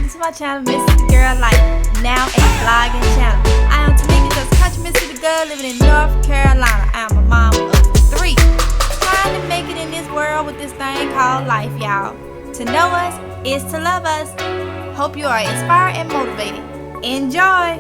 welcome to my channel, Mississippi Girl Life, now a vlogging channel. I am Tamika, just country Mississippi girl living in North Carolina. I am a mom of 3, trying to make it in this world with this thing called life, y'all. To know us is to love us. Hope you are inspired and motivated. Enjoy!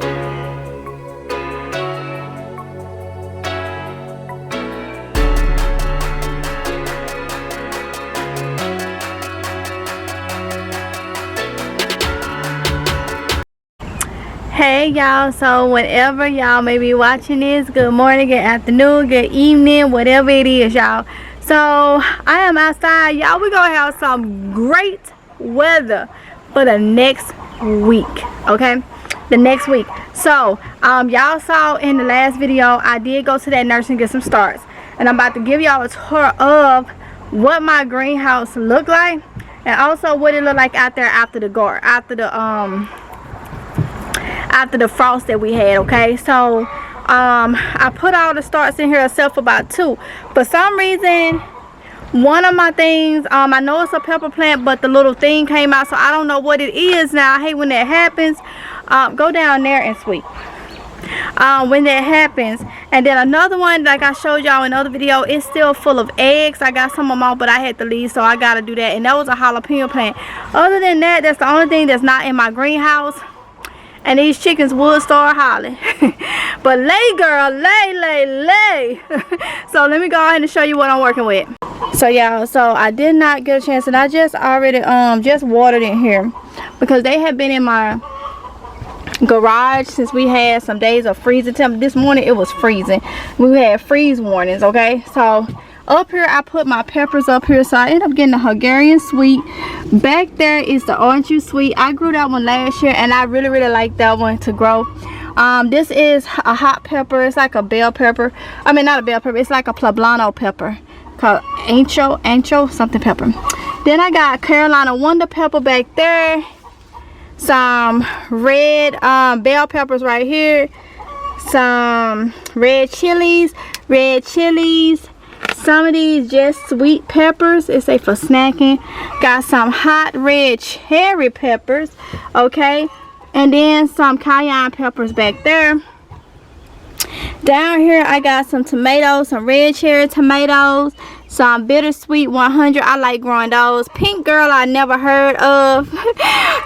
Hey y'all, so whenever y'all may be watching this, good morning, good afternoon, good evening, whatever it is, y'all. So I am outside, y'all. We're gonna have some great weather for the next week, okay? The next week. So y'all saw in the last video I did go to that nursery and get some starts, and I'm about to give y'all a tour of what my greenhouse looked like, and also what it looked like out there after the garden, after the frost that we had. Okay, so I put all the starts in here except for about 2. For some reason, one of my things, I know it's a pepper plant, but the little thing came out, so I don't know what it is now. I hate when that happens. Go down there and sweep when that happens. And then another one, like I showed y'all in another video, it's still full of eggs. I got some of them out, but I had to leave, so I gotta do that. And that was a jalapeno plant. Other than that, that's the only thing that's not in my greenhouse. And these chickens would start hollering. But lay, girl, lay. So let me go ahead and show you what I'm working with. So y'all, so I did not get a chance, and I just already just watered in here because they have been in my garage since we had some days of freezing temp. This morning it was freezing. We had freeze warnings, okay? So up here I put my peppers up here, so I ended up getting a Hungarian sweet. Back there is the orange juice sweet. I grew that one last year and I really like that one to grow. This is a hot pepper. It's like a bell pepper. I mean, not a bell pepper, it's like a poblano pepper called ancho something pepper. Then I got Carolina Wonder pepper back there, some red bell peppers right here, some red chilies, some of these just sweet peppers. It's a for snacking. Got some hot red cherry peppers, okay, and then some cayenne peppers back there. Down here I got some tomatoes, some red cherry tomatoes, some bittersweet 100. I like growing those. Pink girl I never heard of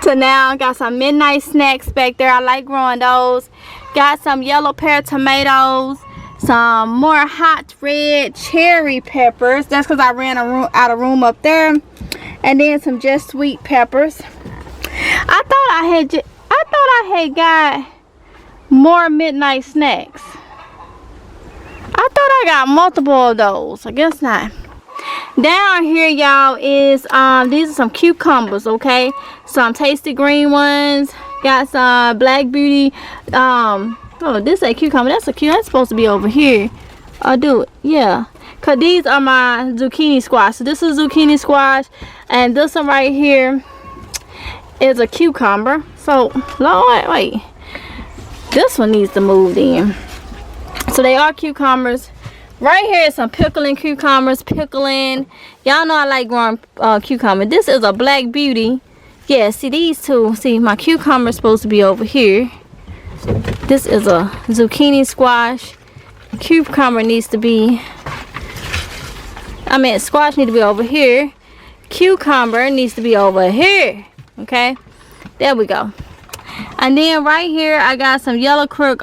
to now. Got some midnight snacks back there. I like growing those. Got some yellow pear tomatoes, some more hot red cherry peppers. That's because I ran out of room up there. And then some just sweet peppers. I thought I had got more midnight snacks. I thought I got multiple of those. I guess not. Down here, y'all, is these are some cucumbers, okay? Some tasty green ones. Got some Black Beauty. Oh, this ain't cucumber. That's supposed to be over here. I'll do it. Yeah. Cause these are my zucchini squash. So this is zucchini squash, and this one right here is a cucumber. So Lord, wait. This one needs to move in. So they are cucumbers. Right here is some pickling cucumbers. Y'all know I like growing cucumber. This is a Black Beauty. Yeah, see these two. See, my cucumber is supposed to be over here. This is a zucchini squash. Cucumber needs to be, squash needs to be over here. Cucumber needs to be over here. Okay, there we go. And then right here I got some yellow crook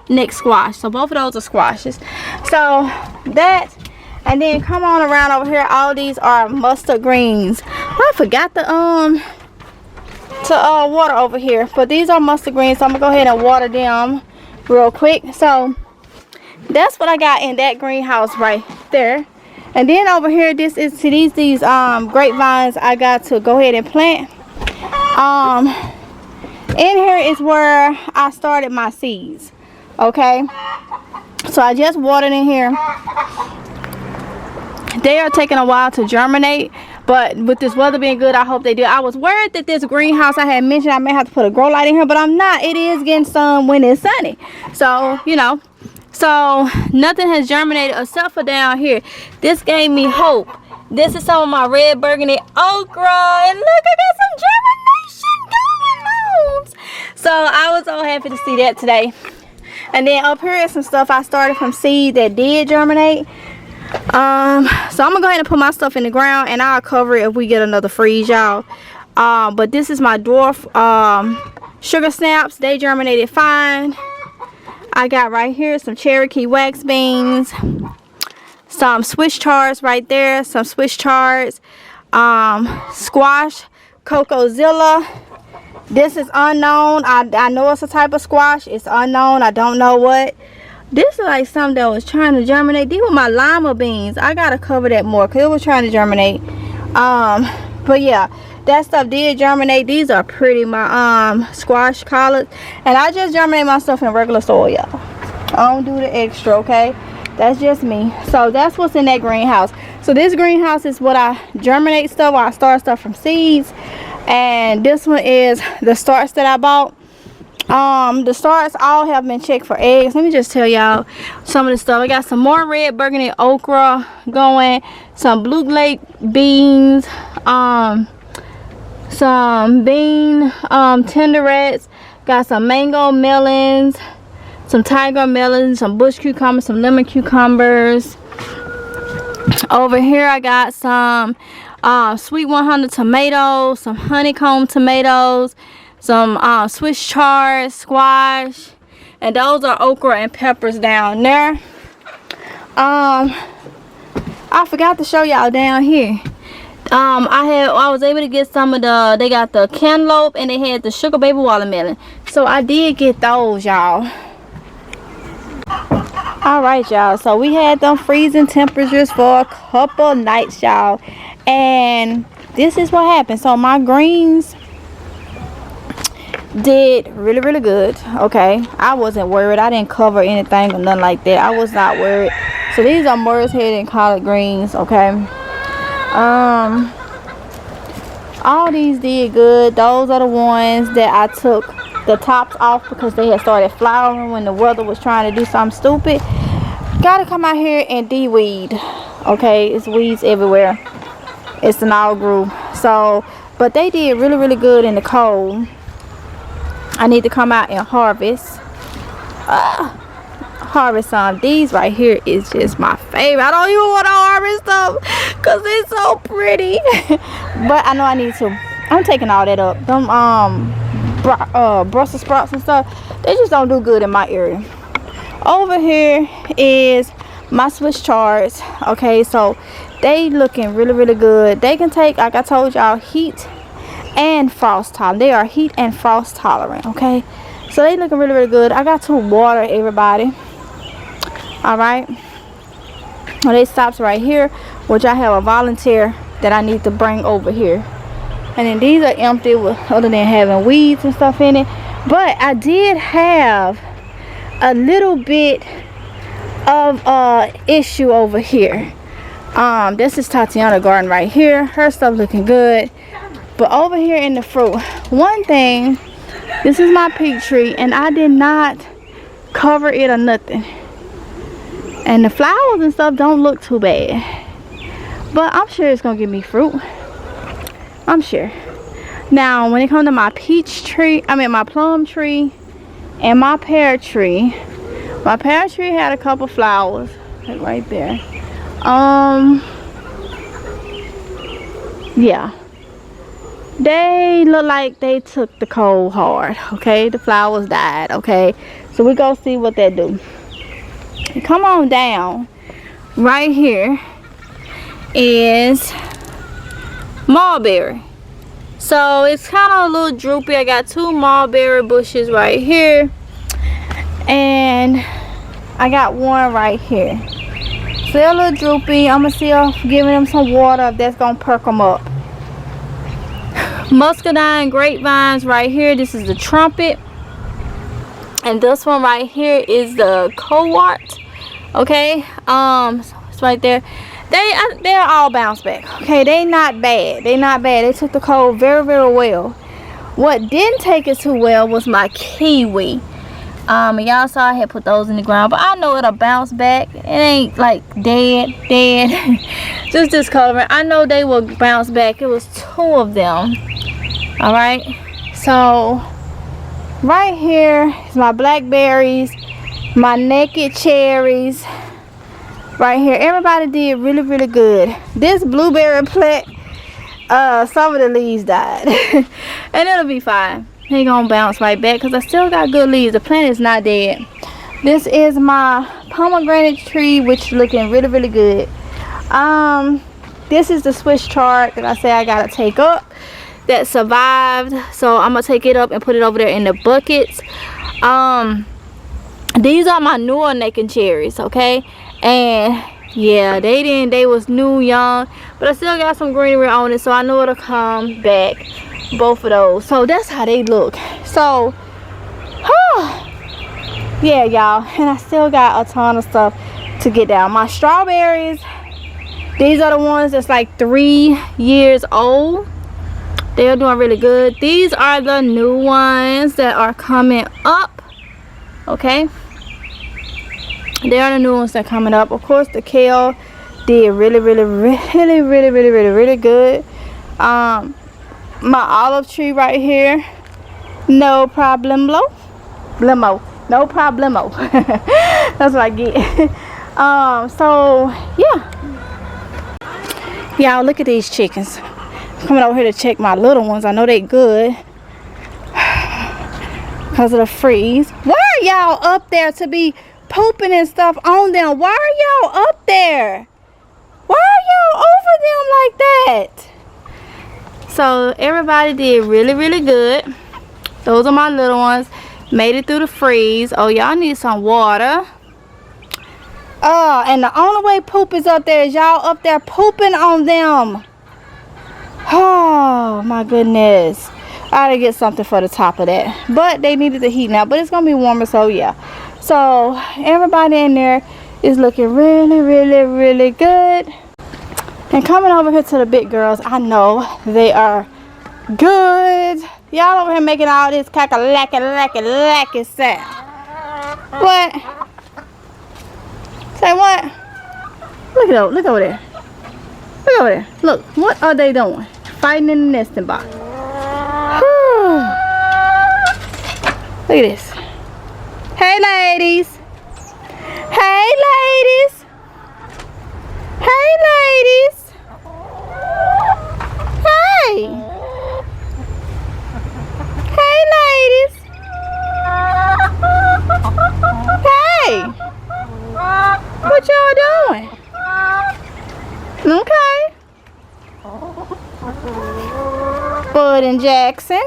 neck squash. So both of those are squashes. So that, and then come on around over here. All these are mustard greens. I forgot to water over here, but these are mustard greens, so I'm gonna go ahead and water them real quick. So that's what I got in that greenhouse right there. And then over here, this is these grapevines I got to go ahead and plant. In here is where I started my seeds, okay? So I just watered in here. They are taking a while to germinate, but with this weather being good, I hope they do. I was worried that this greenhouse I had mentioned, I may have to put a grow light in here, but I'm not. It is getting sun when it's sunny. So, you know, so nothing has germinated except for down here. This gave me hope. This is some of my red burgundy okra, and look, I got some germination happy to see that today. And then up here is some stuff I started from seed that did germinate. So I'm gonna go ahead and put my stuff in the ground, and I'll cover it if we get another freeze, y'all. But this is my dwarf sugar snaps. They germinated fine. I got right here some Cherokee wax beans, some Swiss chards right there, some Swiss chards, squash, Cocozilla. This is unknown. I know it's a type of squash. It's unknown. I don't know what. This is like something that was trying to germinate. These were my lima beans. I gotta cover that more because it was trying to germinate. But yeah, that stuff did germinate. These are pretty, my squash collards. And I just germinate my stuff in regular soil, y'all. I don't do the extra, okay? That's just me. So that's what's in that greenhouse. So this greenhouse is what I germinate stuff, or I start stuff from seeds. And this one is the starts that I bought. The starts all have been checked for eggs. Let me just tell y'all some of the stuff. I got some more red burgundy okra going, some blue lake beans, some bean tenderettes, got some mango melons, some tiger melons, some bush cucumbers, some lemon cucumbers. Over here I got some sweet 100 tomatoes, some honeycomb tomatoes, some Swiss chard, squash, and those are okra and peppers down there. I forgot to show y'all down here. I was able to get some of the, they got the cantaloupe and they had the sugar baby watermelon. So I did get those, y'all. Alright, y'all, so we had them freezing temperatures for a couple nights, y'all, and this is what happened. So my greens did really good. Okay, I wasn't worried. I didn't cover anything or nothing like that. I was not worried. So these are Morris head and collard greens. Okay, all these did good. Those are the ones that I took the tops off because they had started flowering when the weather was trying to do something stupid. Gotta come out here and de-weed. Okay, it's weeds everywhere. It's an all group. So, but they did really good in the cold. I need to come out and harvest. Harvest some. These right here is just my favorite. I don't even want to harvest them because they're so pretty. But I know I need to. I'm taking all that up. Them Brussels sprouts and stuff, they just don't do good in my area. Over here is my Swiss chards. Okay, so they looking really good. They can take, like I told y'all, heat and frost tolerant. They are heat and frost tolerant. Okay, so they looking really good. I got to water everybody. All right, well, they stops right here, which I have a volunteer that I need to bring over here. And then these are empty, other than having weeds and stuff in it. But I did have a little bit of issue over here. This is Tatiana garden right here. Her stuff looking good. But over here in the fruit, one thing, this is my peach tree, and I did not cover it or nothing. And the flowers and stuff don't look too bad. But I'm sure it's gonna give me fruit. I'm sure. Now when it comes to my peach tree, my plum tree and my pear tree had a couple flowers, like right there. Yeah, they look like they took the cold hard. Okay, the flowers died. Okay, so we go see what they do. Come on down. Right here is mulberry. So it's kind of a little droopy. I got two mulberry bushes right here, and I got one right here. So they're a little droopy. I'm gonna see if giving them some water, if that's gonna perk them up. Muscadine grapevines right here. This is the trumpet, and this one right here is the cowart. Okay, so it's right there. They're all bounced back. Okay, they not bad. They not bad. They took the cold very well. What didn't take it too well was my kiwi. Y'all saw I had put those in the ground, but I know it'll bounce back. It ain't like dead. Just discoloring. I know they will bounce back. It was two of them. All right, so Right here is my blackberries, my naked cherries. Right here, everybody did really good. This blueberry plant, some of the leaves died. And it'll be fine. He gonna bounce right back because I still got good leaves. The plant is not dead. This is my pomegranate tree, which looking really good. This is the Swiss chard that I say I gotta take up that survived, so I'm gonna take it up and put it over there in the buckets. These are my newer naked cherries, okay? And yeah, they was new, young, but I still got some greenery on it, so I know it'll come back, both of those. So that's how they look. So yeah, y'all, and I still got a ton of stuff to get down. My strawberries, these are the ones that's like 3 years old. They're doing really good. These are the new ones that are coming up, okay? They are the new ones that are coming up. Of course, the kale did really good. My olive tree right here, no problemo. No problemo. That's what I get. So yeah, y'all, look at these chickens. I'm coming over here to check my little ones. I know they good because of the freeze. Why are y'all up there to be pooping and stuff on them? Why are y'all up there? Why are y'all over them like that? So everybody did really good. Those are my little ones. Made it through the freeze. Oh, y'all need some water. And the only way poop is up there is y'all up there pooping on them. Oh my goodness. I gotta get something for the top of that. But they needed the heat now. But it's gonna be warmer, so yeah. So everybody in there is looking really good. And coming over here to the big girls, I know they are good. Y'all over here making all this cackalacky sound. What? Say what? Look over there. Look over there. Look, what are they doing? Fighting in the nesting box. Look at this. Hey ladies. Hey ladies. Hey ladies. Hey. Hey ladies. Hey. What y'all doing? Okay. Bud and Jackson.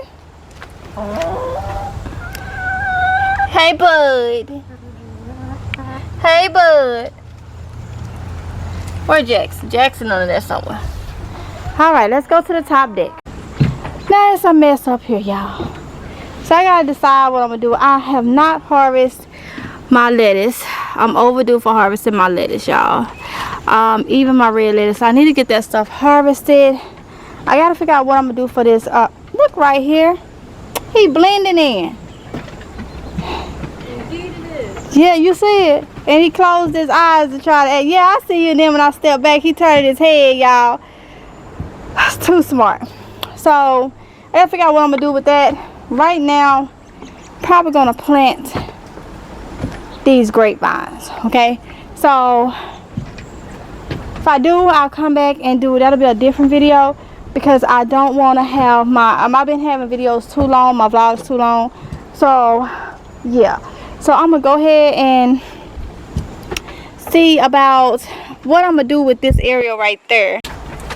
Hey Bud. Hey Bud. Where's Jackson? Jackson under there somewhere. Alright, let's go to the top deck. Now it's a mess up here, y'all. So I gotta decide what I'm gonna do. I have not harvested my lettuce. I'm overdue for harvesting my lettuce, y'all. Even my red lettuce. I need to get that stuff harvested. I gotta figure out what I'm gonna do for this. Look right here. He blending in. Indeed it is. Yeah, you see it. And he closed his eyes to try to act. Yeah, I see you. And then when I step back, he turned his head, y'all. That's too smart. So I gotta figure out what I'm gonna do with that. Right now, probably gonna plant these grapevines. Okay, so if I do, I'll come back and do it. That'll be a different video because I don't want to have my I've been having videos too long, my vlogs too long. So yeah, so I'm gonna go ahead and see about what I'm gonna do with this area right there.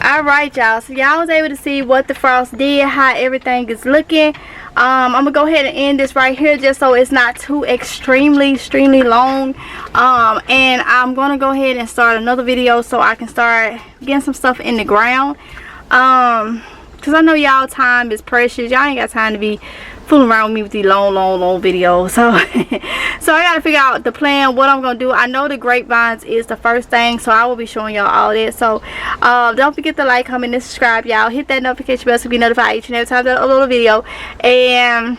Alright y'all, so y'all was able to see what the frost did, how everything is looking. I'm gonna go ahead and end this right here just so it's not too extremely long. And I'm gonna go ahead and start another video so I can start getting some stuff in the ground. Because I know y'all time is precious. Y'all ain't got time to be fooling around with me with these long videos. So so I gotta figure out the plan, what I'm gonna do. I know the grapevines is the first thing, so I will be showing y'all all that. So don't forget to like, comment, and subscribe, y'all. Hit that notification bell to be notified each and every time that I upload a video. And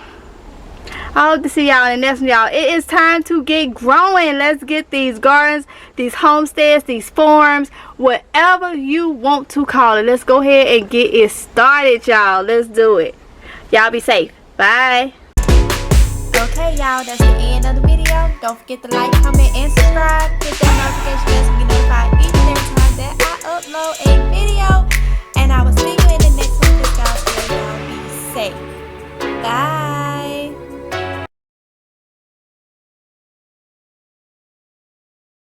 I hope to see y'all in the next one, y'all. It is time to get growing. Let's get these gardens, these homesteads, these farms, whatever you want to call it. Let's go ahead and get it started, y'all. Let's do it. Y'all be safe. Bye. Okay, y'all, that's the end of the video. Don't forget to like, comment, and subscribe. Hit that notification bell so you get notified each and every time that I upload a